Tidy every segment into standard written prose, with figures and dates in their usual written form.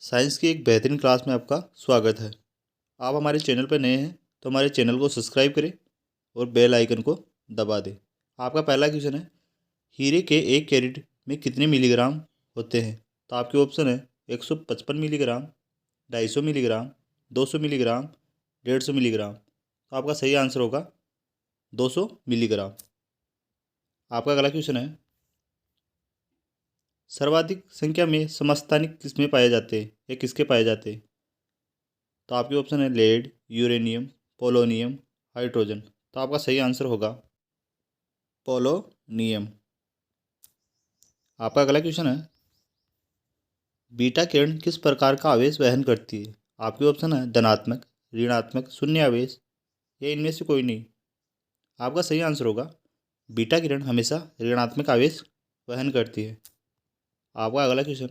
Science की एक बेहतरीन क्लास में आपका स्वागत है। आप हमारे चैनल पर नए हैं तो हमारे चैनल को सब्सक्राइब करें और बेल आइकन को दबा दें। आपका पहला क्वेश्चन है, हीरे के एक कैरेट में कितने मिलीग्राम होते हैं? तो आपके ऑप्शन है 155 मिलीग्राम, 250 मिलीग्राम, 200 मिलीग्राम, 150 मिलीग्राम। तो आपका सही आंसर होगा 200 मिलीग्राम। आपका अगला क्वेश्चन है, सर्वाधिक संख्या में समस्थानिक किसमें पाए जाते हैं या किसके पाए जाते हैं? तो आपके ऑप्शन है लेड, यूरेनियम, पोलोनियम, हाइड्रोजन। तो आपका सही आंसर होगा पोलोनियम। आपका अगला क्वेश्चन है, बीटा किरण किस प्रकार का आवेश वहन करती है? आपके ऑप्शन है धनात्मक, ऋणात्मक, शून्य आवेश या इनमें से कोई नहीं। आपका सही आंसर होगा बीटा किरण हमेशा ऋणात्मक आवेश वहन करती है। आपका अगला क्वेश्चन,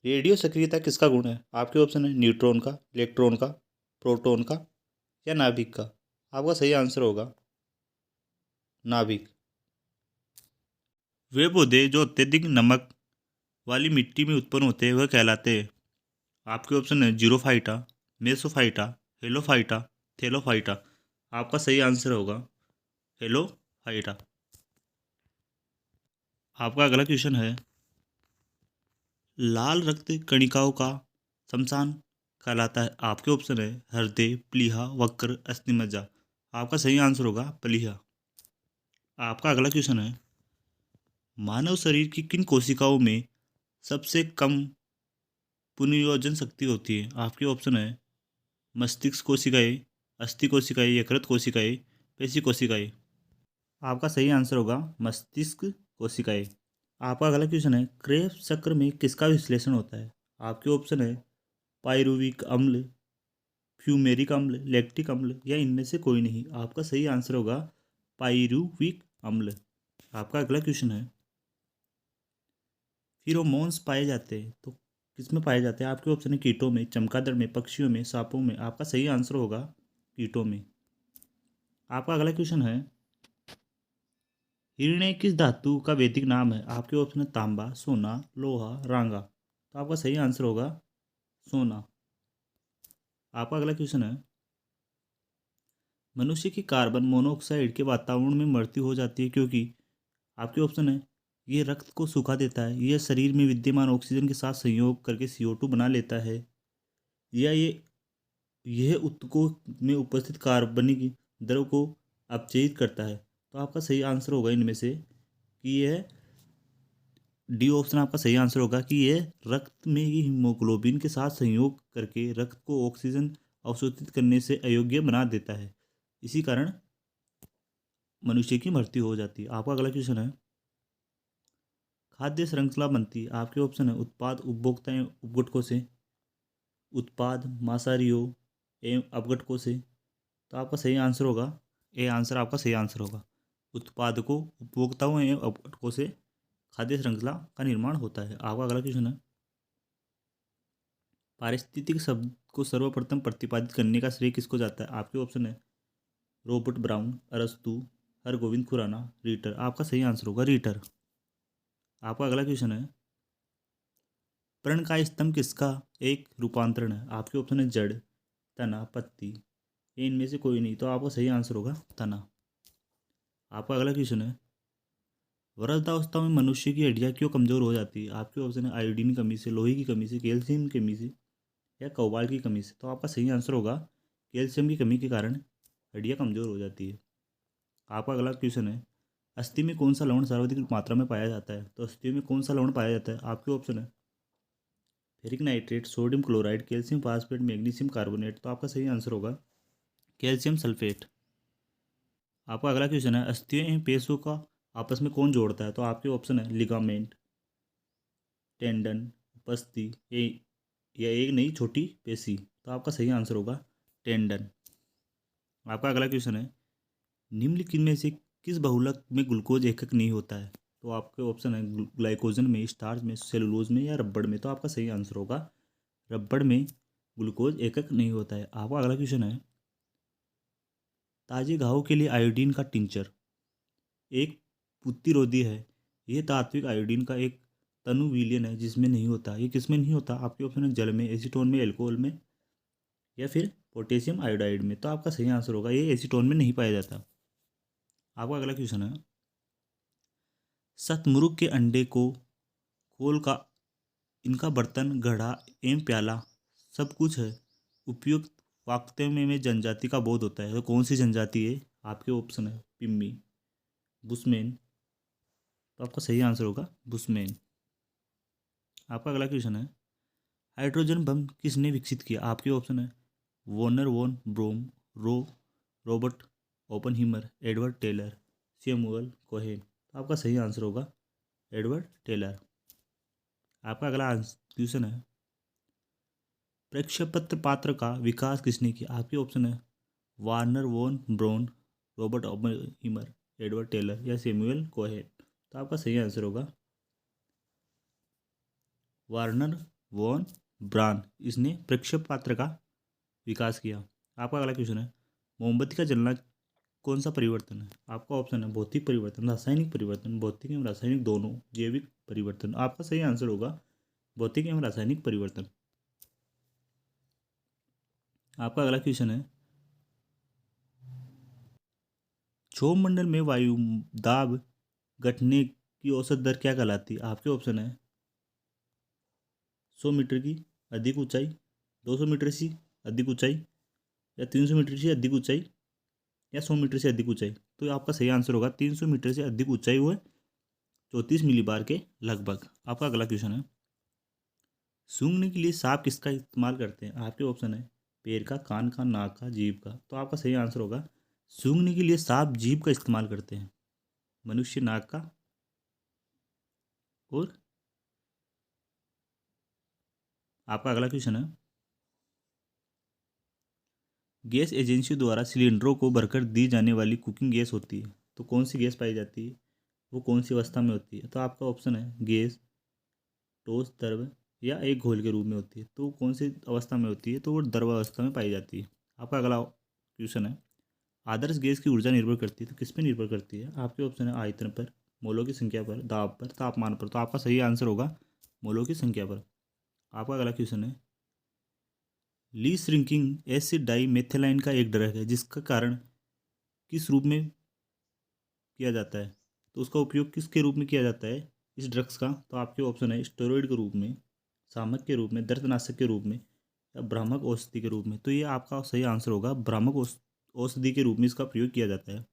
रेडियो सक्रियता किसका गुण है? आपके ऑप्शन है न्यूट्रॉन का, इलेक्ट्रॉन का, प्रोटॉन का या नाभिक का। आपका सही आंसर होगा नाभिक। वे पौधे जो अत्यधिक नमक वाली मिट्टी में उत्पन्न होते हैं वह कहलाते हैं। आपके ऑप्शन है जीरोफाइटा, मेसोफाइटा, हेलोफाइटा, थेलोफाइटा। आपका सही आंसर होगा हेलोफाइटा। आपका अगला क्वेश्चन है, लाल रक्त कणिकाओं का शमशान कहलाता है। आपके ऑप्शन है हृदय, प्लीहा, वक्र, अस्थिमज्जा। आपका सही आंसर होगा प्लीहा। आपका अगला क्वेश्चन है, मानव शरीर की किन कोशिकाओं में सबसे कम पुनर्योजन शक्ति होती है? आपके ऑप्शन है मस्तिष्क कोशिकाएं, अस्थि कोशिकाएं, यकृत कोशिकाएं, पेशी कोशिकाएं। आपका सही आंसर होगा मस्तिष्क कोशिकाएं। आपका अगला क्वेश्चन है, क्रेब्स चक्र में किसका विश्लेषण होता है? आपके ऑप्शन है पाइरुविक अम्ल, फ्यूमेरिक अम्ल, लैक्टिक अम्ल या इनमें से कोई नहीं। आपका सही आंसर होगा पाइरुविक अम्ल। आपका अगला क्वेश्चन है, फिरोमोन्स पाए जाते हैं तो किसमें पाए जाते हैं? आपके ऑप्शन है कीटों में, चमगादड़ में, पक्षियों में, सांपों में। आपका सही आंसर होगा कीटों में। आपका अगला क्वेश्चन है, हिरण्य किस धातु का वैदिक नाम है? आपके ऑप्शन है तांबा, सोना, लोहा, रांगा। तो आपका सही आंसर होगा सोना। आपका अगला क्वेश्चन है, मनुष्य की कार्बन मोनोऑक्साइड के वातावरण में मृत्यु हो जाती है क्योंकि? आपके ऑप्शन है ये रक्त को सुखा देता है, यह शरीर में विद्यमान ऑक्सीजन के साथ संयोग करके CO2 बना लेता है, या यह ऊतकों में उपस्थित कार्बनिक द्रव को अपचयित करता है। तो आपका सही आंसर होगा इनमें से कि यह डी ऑप्शन आपका सही आंसर होगा कि यह रक्त में ही हीमोग्लोबिन के साथ संयोग करके रक्त को ऑक्सीजन अवशोषित करने से अयोग्य बना देता है। इसी कारण मनुष्य की मृत्यु हो जाती है। आपका अगला क्वेश्चन है, खाद्य श्रृंखला बनती है। आपके ऑप्शन है उत्पाद उपभोक्ता एवं उपघटकों से, उत्पाद मांसाहारियों एवं अपघटकों से। तो आपका सही आंसर होगा ए आंसर आपका सही आंसर होगा उत्पादकों, उपभोक्ताओं एवं अपघटकों से खाद्य श्रृंखला का निर्माण होता है। आपका अगला क्वेश्चन है, पारिस्थितिक शब्द को सर्वप्रथम प्रतिपादित करने का श्रेय किसको जाता है? आपके ऑप्शन है रॉबर्ट ब्राउन, अरस्तु, हरगोविंद खुराना, रीटर। आपका सही आंसर होगा रीटर। आपका अगला क्वेश्चन है, प्रण का स्तंभ किसका एक रूपांतरण है? आपके ऑप्शन है जड़, तना, पत्ती, ये इनमें से कोई नहीं। तो आपका सही आंसर होगा तना। आपका अगला क्वेश्चन है, वृद्धावस्था में मनुष्य की हड्डियां क्यों कमजोर हो जाती है? आपके ऑप्शन है आयोडीन की कमी से, लोहे की कमी से, कैल्शियम की कमी से या कोबाल्ट की कमी से। तो आपका सही आंसर होगा कैल्शियम की कमी के कारण हड्डियां कमजोर हो जाती है। आपका अगला क्वेश्चन है, अस्थि में कौन सा लवण सर्वाधिक मात्रा में पाया जाता है? तो अस्थि में कौन सा लवण पाया जाता है? आपके ऑप्शन है ferric nitrate, sodium chloride, calcium phosphate, magnesium carbonate. तो आपका सही आंसर होगा कैल्शियम सल्फेट। आपका अगला क्वेश्चन है, अस्थियों एवं पेशियों का आपस में कौन जोड़ता है? तो आपके ऑप्शन है लिगामेंट, टेंडन, उपस्थि, या एक नई छोटी पेशी। तो आपका सही आंसर होगा टेंडन। आपका अगला क्वेश्चन है, निम्नलिखित में से किस बहुलक में ग्लूकोज एकक नहीं होता है? तो आपके ऑप्शन है ग्लाइकोजन में, स्टार्च में, सेलुलोज में या रबड़ में। तो आपका सही आंसर होगा रबड़ में ग्लूकोज एकक नहीं होता है। आपका अगला क्वेश्चन है, ताजे घावों के लिए आयोडीन का टिंचर एक प्रतिरोधी है, यह तात्विक आयोडीन का एक तनु विलियन है जिसमें नहीं होता। ये किस में नहीं होता? आपके ऑप्शन है जल में, एसीटोन में, एल्कोहल में, या फिर पोटेशियम आयोडाइड में। तो आपका सही आंसर होगा ये एसीटोन में नहीं पाया जाता। आपका अगला क्वेश्चन है, शतमुर्ग के अंडे को खोल का इनका बर्तन, घड़ा एवं प्याला सब कुछ है, उपयुक्त वाक्य में जनजाति का बोध होता है। तो कौन सी जनजाति है? आपके ऑप्शन है पिम्मी, बुशमैन। तो आपका सही आंसर होगा बुशमैन। आपका अगला क्वेश्चन है, हाइड्रोजन बम किसने विकसित किया? आपके ऑप्शन है Wernher von Braun, Robert Oppenheimer, Edward Teller, Samuel Cohen. तो आपका सही आंसर होगा एडवर्ड टेलर। आपका अगला क्वेश्चन है, प्रक्षेपत्र पात्र का विकास किसने किया? आपके ऑप्शन है Wernher von Braun, Robert Oppenheimer, Edward Teller, या सैमुअल कोहेन। तो आपका सही आंसर होगा वार्नर वॉन ब्राउन। इसने प्रक्षेप पात्र का विकास किया। आपका अगला क्वेश्चन है, मोमबत्ती का जलना कौन सा परिवर्तन है? आपका ऑप्शन है भौतिक परिवर्तन, रासायनिक परिवर्तन, भौतिक एवं रासायनिक दोनों, जैविक परिवर्तन। आपका सही आंसर होगा भौतिक एवं रासायनिक परिवर्तन। आपका अगला क्वेश्चन है, क्षोभ मंडल में वायु दाब घटने की औसत दर क्या कहलाती है? आपके ऑप्शन है 100 मीटर की अधिक ऊंचाई, 200 मीटर से अधिक ऊंचाई, या 300 मीटर से अधिक ऊंचाई, या 100 मीटर से अधिक ऊंचाई। तो आपका सही आंसर होगा 300 मीटर से अधिक ऊंचाई हुआ 34 मिलीबार के लगभग। आपका अगला क्वेश्चन है, सूंघने के लिए सांप किसका इस्तेमाल करते हैं? आपके ऑप्शन है पैर का, कान का, नाक का, जीभ का। तो आपका सही आंसर होगा सूंघने के लिए सांप जीभ का इस्तेमाल करते हैं, मनुष्य नाक का। और आपका अगला क्वेश्चन है, गैस एजेंसी द्वारा सिलेंडरों को भरकर दी जाने वाली कुकिंग गैस होती है, तो कौन सी गैस पाई जाती है? वो कौन सी अवस्था में होती है? तो आपका ऑप्शन है गैस, ठोस, द्रव, या एक घोल के रूप में होती है। तो कौन सी अवस्था में होती है? तो वो द्रव अवस्था में पाई जाती है। आपका अगला क्वेश्चन है, आदर्श गैस की ऊर्जा निर्भर करती है, तो किस पर निर्भर करती है? आपके ऑप्शन है आयतन पर, मोलों की संख्या पर, दाब पर, तापमान पर। तो आपका सही आंसर होगा मोलों की संख्या पर। आपका अगला क्वेश्चन है, ली श्रिंकिंग एसिड डाई मेथिलाइन का एक ड्रग है जिसका कारण किस रूप में किया जाता है? तो उसका उपयोग किसके रूप में किया जाता है इस ड्रग्स का? तो आपके ऑप्शन है स्टेरॉइड के रूप में, शामक के रूप में, दर्दनाशक के रूप में, या भ्रामक औषधि के रूप में। तो ये आपका सही आंसर होगा भ्रामक औषधि के रूप में इसका प्रयोग किया जाता है।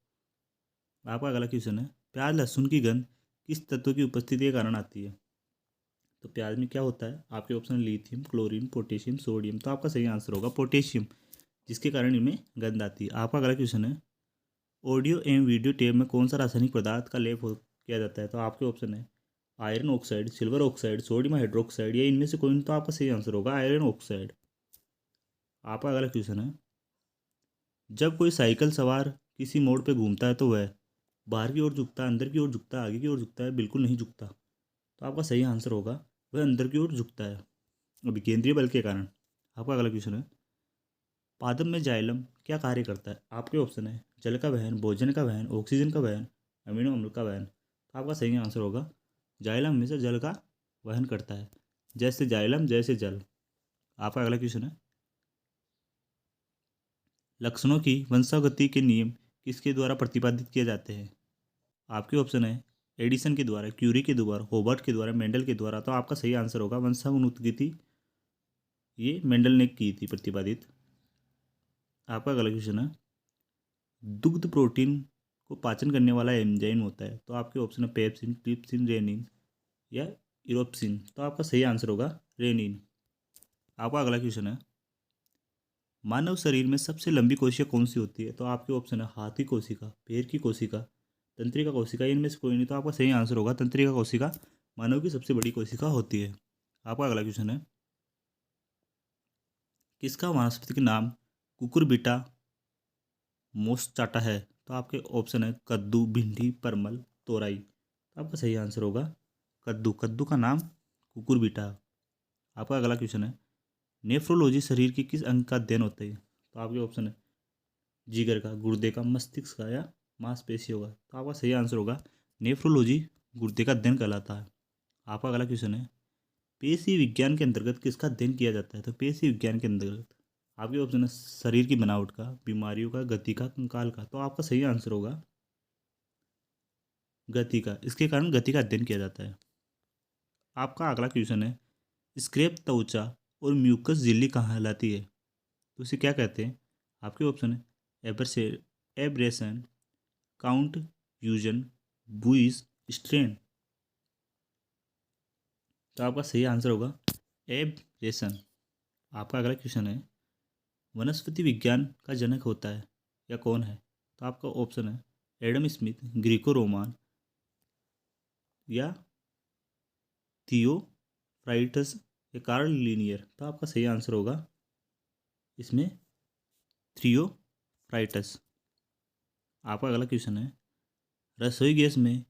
आपका अगला क्वेश्चन है, प्याज लहसुन की गंध किस तत्व की उपस्थिति के कारण आती है? तो प्याज में क्या होता है? आपके option lithium, chlorine, potassium, sodium. तो आपका सही आंसर होगा पोटेशियम, जिसके कारण इनमें गंध आती है। आपका अगला क्वेश्चन है, ऑडियो एवं वीडियो टेप में कौन सा रासायनिक पदार्थ का लेप किया जाता है? तो आपके ऑप्शन है iron oxide, silver oxide, sodium hydroxide, या इनमें से कोई नहीं। तो आपका सही आंसर होगा आयरन ऑक्साइड। आपका अगला क्वेश्चन है, जब कोई साइकिल सवार किसी मोड़ पे घूमता है तो वह बाहर की ओर झुकता है, अंदर की ओर झुकता है, आगे की ओर झुकता है, बिल्कुल नहीं झुकता। तो आपका सही आंसर होगा वह अंदर की ओर झुकता है अभिकेंद्रीय बल के कारण। आपका अगला क्वेश्चन है, पादप में जाइलम क्या कार्य करता है? आपके ऑप्शन है जल का वहन, भोजन का वहन, ऑक्सीजन का वहन, अमीनो अम्ल का वहन। तो आपका सही आंसर होगा जाइलम हमेशा जल का वहन करता है, जैसे जाइलम जैसे जल। आपका अगला क्वेश्चन है, लक्षणों की वंशागति के नियम किसके द्वारा प्रतिपादित किए जाते हैं? आपके ऑप्शन है एडिसन के द्वारा, क्यूरी के द्वारा, होबर्ट के द्वारा, मेंडल के द्वारा। तो आपका सही आंसर होगा वंशानुगति ये मेंडल ने की थी प्रतिपादित। आपका अगला क्वेश्चन है, दुग्ध प्रोटीन को पाचन करने वाला एंजाइम होता है। तो आपके ऑप्शन है पेप्सिन, ट्रिप्सिन, रेनिन, या इरोप्सिन। तो आपका सही आंसर होगा रेनिन। आपका अगला क्वेश्चन है, मानव शरीर में सबसे लंबी कोशिका कौन सी होती है? तो आपके ऑप्शन है हाथी कोशिका, पैर की कोशिका, तंत्रिका कोशिका, इनमें से कोई नहीं। तो आपका सही आंसर होगा तंत्रिका कोशिका मानव की सबसे बड़ी कोशिका होती है। आपका अगला क्वेश्चन है, किसका वानस्पतिक नाम कुकुरबिटा मोसचाटा है? तो आपके ऑप्शन है कद्दू, भिंडी, परमल, तोरई। तो आपका सही आंसर होगा कद्दू, कद्दू का नाम कुकुरबिटा। आपका अगला क्वेश्चन है, नेफ्रोलॉजी शरीर के किस अंग का अध्ययन होता है? तो आपके ऑप्शन है जिगर का, गुर्दे का, मस्तिष्क का, या मांसपेशियों का। तो आपका सही आंसर होगा नेफ्रोलॉजी गुर्दे का अध्ययन कहलाता है। आपका अगला क्वेश्चन है, पेशी विज्ञान के अंतर्गत किसका अध्ययन किया जाता है? तो पेशी विज्ञान के अंतर्गत आपके ऑप्शन है शरीर की बनावट का, बीमारियों का, गति का, कंकाल का। तो आपका सही आंसर होगा गति का। इसके कारण गति का अध्ययन किया जाता है। आपका अगला क्वेश्चन है, स्क्रैप त्वचा और म्यूकस झिल्ली कहाँ कहलाती है? तो इसे क्या कहते हैं? आपके ऑप्शन है एब्रेशन, काउंट फ्यूजन, बुइस, स्ट्रेन। तो आपका सही आंसर होगा एब्रेशन। आपका अगला क्वेश्चन है, वनस्पति विज्ञान का जनक होता है या कौन है? तो आपका ऑप्शन है एडम स्मिथ, ग्रीको रोमान या थियोफ्राइटस या कार्ल लिनियर। तो आपका सही आंसर होगा इसमें थियोफ्राइटस। आपका अगला क्वेश्चन है, रसोई गैस में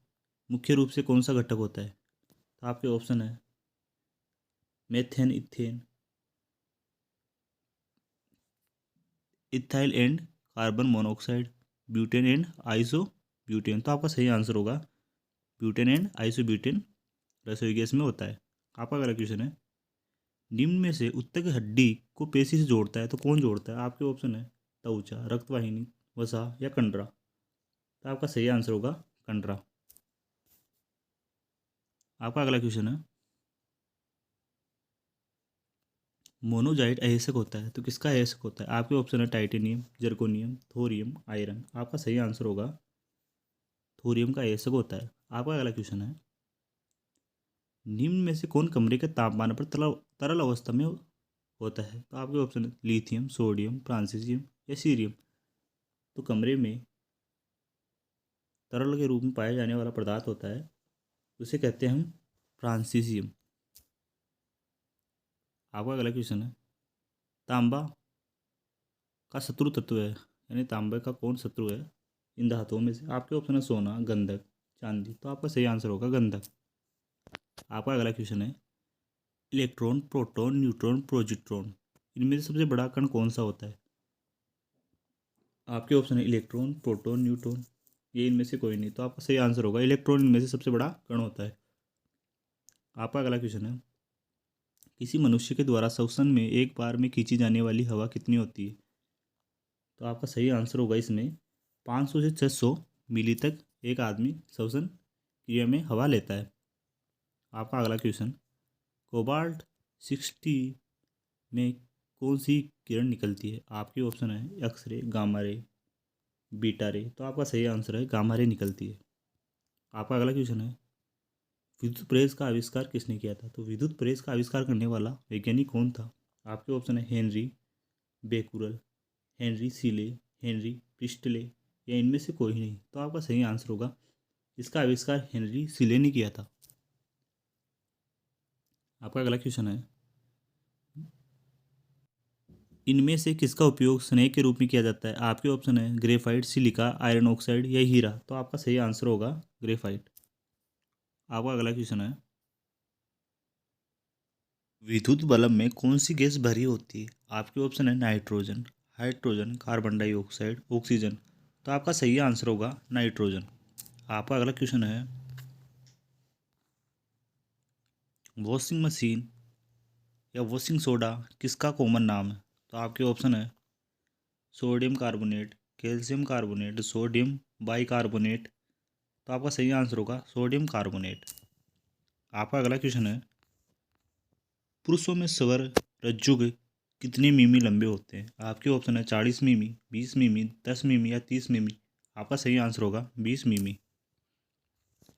मुख्य रूप से कौन सा घटक होता है? तो आपके ऑप्शन है methane, ethane, ethyl and carbon monoxide, butane and iso butane. तो आपका सही आंसर होगा ब्यूटेन एंड आइसो ब्यूटेन रसोई गैस में होता है। आपका अगला क्वेश्चन है, निम्न में से उत्तक हड्डी को पेशी से जोड़ता है तो कौन जोड़ता है? आपके ऑप्शन है त्वचा, रक्तवाहिनी, वसा या कंडरा। तो आपका सही आंसर होगा कंडरा। आपका अगला क्वेश्चन है, मोनोजाइट अयस्क होता है तो किसका अयस्क होता है? आपके ऑप्शन है टाइटेनियम, जर्कोनियम, थोरियम, आयरन। आपका सही आंसर होगा थोरियम का अयस्क होता है। आपका अगला क्वेश्चन है, निम्न में से कौन कमरे के तापमान पर तरल अवस्था में होता है? तो आपके ऑप्शन है लिथियम, सोडियम, फ्रांसीसियम या सीरियम। तो कमरे में तरल के रूप में पाया जाने वाला पदार्थ होता है, उसे कहते हैं हम फ्रांसीसियम। आपका अगला क्वेश्चन है, तांबा का शत्रु तत्व है, यानी तांबे का कौन शत्रु है इन धातुओं में से? आपके ऑप्शन है सोना, गंधक, चांदी। तो आपका सही आंसर होगा गंधक। आपका अगला क्वेश्चन है, इलेक्ट्रॉन, प्रोटॉन, न्यूट्रॉन, प्रोजिट्रॉन, इनमें से सबसे बड़ा कण कौन सा होता है? आपके ऑप्शन है इलेक्ट्रॉन, प्रोटॉन, न्यूट्रॉन, ये इनमें से कोई नहीं। तो आपका सही आंसर होगा इलेक्ट्रॉन इनमें से सबसे बड़ा कण होता है। आपका अगला क्वेश्चन है, किसी मनुष्य के द्वारा श्वसन में एक बार में खींची जाने वाली हवा कितनी होती है? तो आपका सही आंसर होगा इसमें 500 से 600 मिली तक एक आदमी श्वसन क्रिया में हवा लेता है। आपका अगला क्वेश्चन, कोबाल्ट 60 में कौन सी किरण निकलती है? आपके ऑप्शन है X ray, gamma ray, beta रे। तो आपका सही आंसर है गामा रे निकलती है। आपका अगला क्वेश्चन है, विद्युत प्रेस का आविष्कार किसने किया था? तो विद्युत प्रेस का आविष्कार करने वाला वैज्ञानिक कौन था? आपके ऑप्शन है Henry Becquerel, Henry Seeley, Henry Priestley या इनमें से कोई नहीं। तो आपका सही आंसर होगा इसका आविष्कार हेनरी सीले ने किया था। आपका अगला क्वेश्चन है, इनमें से किसका उपयोग स्नेह के रूप में किया जाता है? आपके ऑप्शन है ग्रेफाइट, सिलिका, आयरन ऑक्साइड या हीरा। तो आपका सही आंसर होगा ग्रेफाइट। आपका अगला क्वेश्चन है, विद्युत बल्ब में कौन सी गैस भरी होती है? आपके ऑप्शन है nitrogen, hydrogen, carbon dioxide, oxygen. तो आपका सही आंसर होगा नाइट्रोजन। आपका अगला क्वेश्चन है, वॉशिंग मशीन या वॉशिंग सोडा किसका कॉमन नाम है? तो आपके ऑप्शन है sodium carbonate, calcium carbonate, sodium bicarbonate. तो आपका सही आंसर होगा सोडियम कार्बोनेट। आपका अगला क्वेश्चन है, पुरुषों में स्वर रज्जु के कितने मिमी लंबे होते हैं? आपके ऑप्शन है 40 मिमी, 20 मिमी, 10 मिमी या 30 मिमी। आपका सही आंसर होगा 20 मिमी।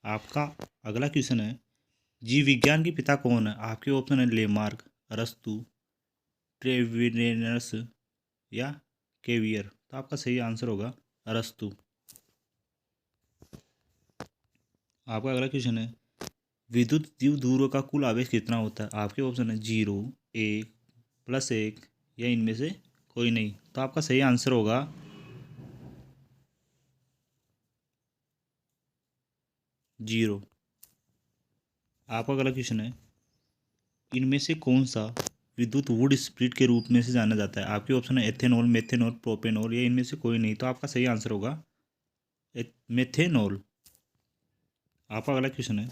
आपका अगला क्वेश्चन है, जीव विज्ञान के पिता कौन है? आपके ऑप्शन है लेमार्क, अरस्तु, ट्रेविनेनस या केवियर। तो आपका सही आंसर होगा अरस्तु। आपका अगला क्वेश्चन है, विद्युत द्विध्रुव का कुल आवेश कितना होता है? आपके ऑप्शन है 0, 1, +1 या इनमें से कोई नहीं। तो आपका सही आंसर होगा 0। आपका अगला क्वेश्चन है, इनमें से कौन सा विद्युत वुड स्प्लिट के रूप में से जाना जाता है? आपके ऑप्शन है एथेनॉल, मेथेनॉल, प्रोपेनॉल या इनमें से कोई नहीं। तो आपका सही आंसर होगा मेथेनॉल। आपका अगला क्वेश्चन है,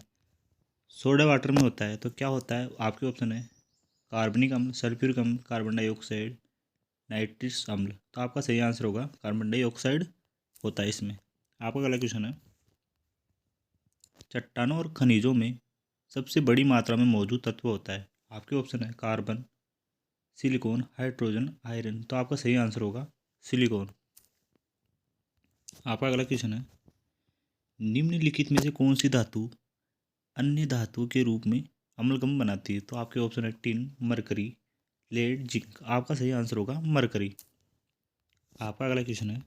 सोडा वाटर में होता है तो क्या होता है? आपके ऑप्शन है कार्बनिक अम्ल, सल्फ्यूरिक अम्ल, कार्बन डाइऑक्साइड, नाइट्रिक अम्ल। तो आपका सही आंसर होगा कार्बन डाइऑक्साइड होता है इसमें। आपका अगला क्वेश्चन है, चट्टानों और खनिजों में सबसे बड़ी मात्रा में मौजूद तत्व होता है। आपके ऑप्शन है कार्बन, सिलिकॉन, हाइड्रोजन, आयरन। तो आपका सही आंसर होगा सिलिकॉन। आपका अगला क्वेश्चन है, निम्नलिखित में से कौन सी धातु अन्य धातुओं के रूप में अम्लगम बनाती है? तो आपके ऑप्शन है टिन, मरकरी, लेड, जिंक। आपका सही आंसर होगा मरकरी। आपका अगला क्वेश्चन है,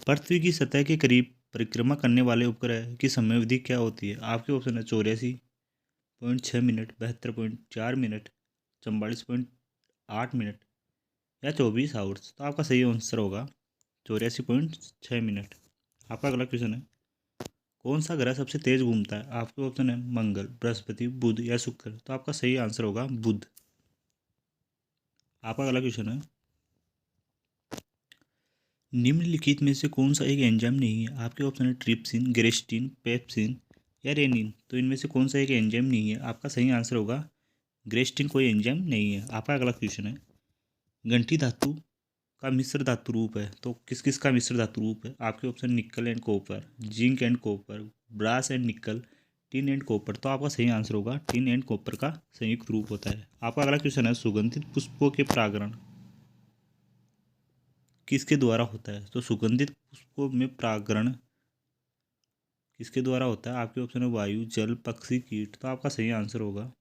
पृथ्वी की सतह के करीब परिक्रमा करने वाले उपग्रह की समयावधि क्या होती है? आपके ऑप्शन है 84.6 मिनट, 72.4 मिनट, 44.8 मिनट या 24 आवर्स। तो आपका सही आंसर होगा 84.6 मिनट। आपका अगला क्वेश्चन है, कौन सा ग्रह सबसे तेज घूमता है? आपके ऑप्शन है मंगल, बृहस्पति, बुध या शुक्र। तो आपका सही आंसर होगा बुध। आपका अगला क्वेश्चन है, निम्नलिखित में से कौन सा एक एंजाइम नहीं है? आपके ऑप्शन है ट्रिप्सिन, गेरेस्टिन, पेप्सिन या रेनिन। तो इनमें से कौन सा एक एंजाइम नहीं है? आपका सही आंसर होगा गेरेस्टिन कोई एंजाइम नहीं है। आपका अगला क्वेश्चन है, गंठी धातु का मिश्र धातु रूप है तो किस किस का मिश्र धातु रूप है? आपके option nickel and copper, zinc and copper, brass and nickel, tin and copper. तो आपका सही आंसर होगा टिन एंड कॉपर का संयुक्त रूप होता है। आपका अगला क्वेश्चन है, सुगंधित पुष्पों के परागण किसके द्वारा होता है? तो सुगंधित पुष्पों में परागण किसके द्वारा होता है? आपके ऑप्शन है वायु, जल, पक्षी, कीट। तो आपका सही आंसर होगा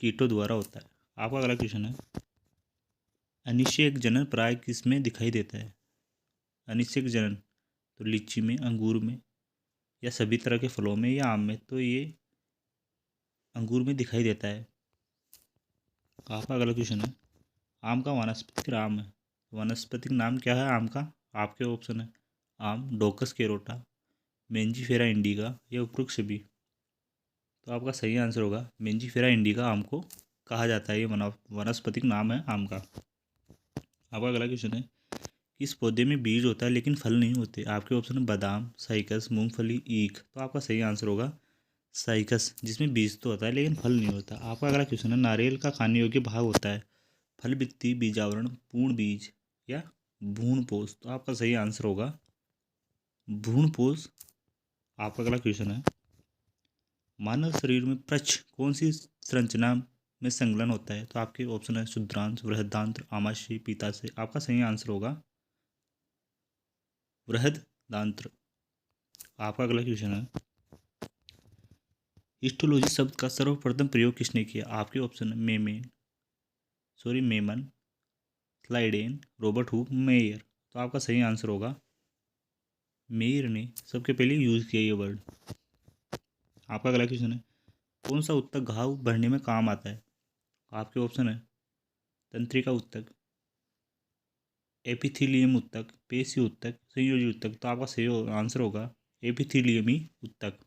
कीटों द्वारा होता है। आपका अगला क्वेश्चन है, अनिषेक जनन प्राय किस में दिखाई देता है? अनिषेक जनन तो लीची में, अंगूर में या सभी तरह के फलों में या आम में। तो ये अंगूर में दिखाई देता है। आपका अगला क्वेश्चन है, आम का वानस्पतिक नाम है, वानस्पतिक नाम क्या है आम का? आपके ऑप्शन है आम, डोकस केरोटा, मेंजीफेरा इंडिका या उपरुक्त सभी। तो आपका सही आंसर होगा मेंजीफेरा इंडिका आम को कहा जाता है। ये वानस्पतिक नाम है आम का। आपका अगला क्वेश्चन है, किस पौधे में बीज होता है लेकिन फल नहीं होते? आपके ऑप्शन है बादाम, साइकस, मूंगफली, ईख। तो आपका सही आंसर होगा साइकस, जिसमें बीज तो होता है लेकिन फल नहीं होता। आपका अगला क्वेश्चन है, नारियल का खाने योग्य भाग होता है फल, बित्ती, बीजावरण, पूर्ण बीज या भ्रूणपोष। तो आपका सही आंसर होगा भ्रूणपोष। आपका अगला क्वेश्चन है, मानव शरीर में प्रच्छ कौन सी संरचना में संलग्न होता है? तो आपके ऑप्शन है शुद्रांश, बृहदांत्र, आमाशय, पीताशय। आपका सही आंसर होगा बृहदांत्र। आपका अगला क्वेश्चन है, हिस्टोलॉजी शब्द का सर्वप्रथम प्रयोग किसने किया? आपके ऑप्शन है Memon, Schleiden, Robert Hooke, mayor. तो आपका सही आंसर होगा मेयर ने सबके पहले यूज किया ये वर्ड। आपका अगला क्वेश्चन है, कौन सा उत्तक घाव भरने में काम आता है? आपके ऑप्शन है तंत्रिका उत्तक, एपिथीलियम उत्तक, पेशी उत्तक, संयोजी उत्तक। तो आपका सही आंसर होगा एपिथीलियमी उत्तक।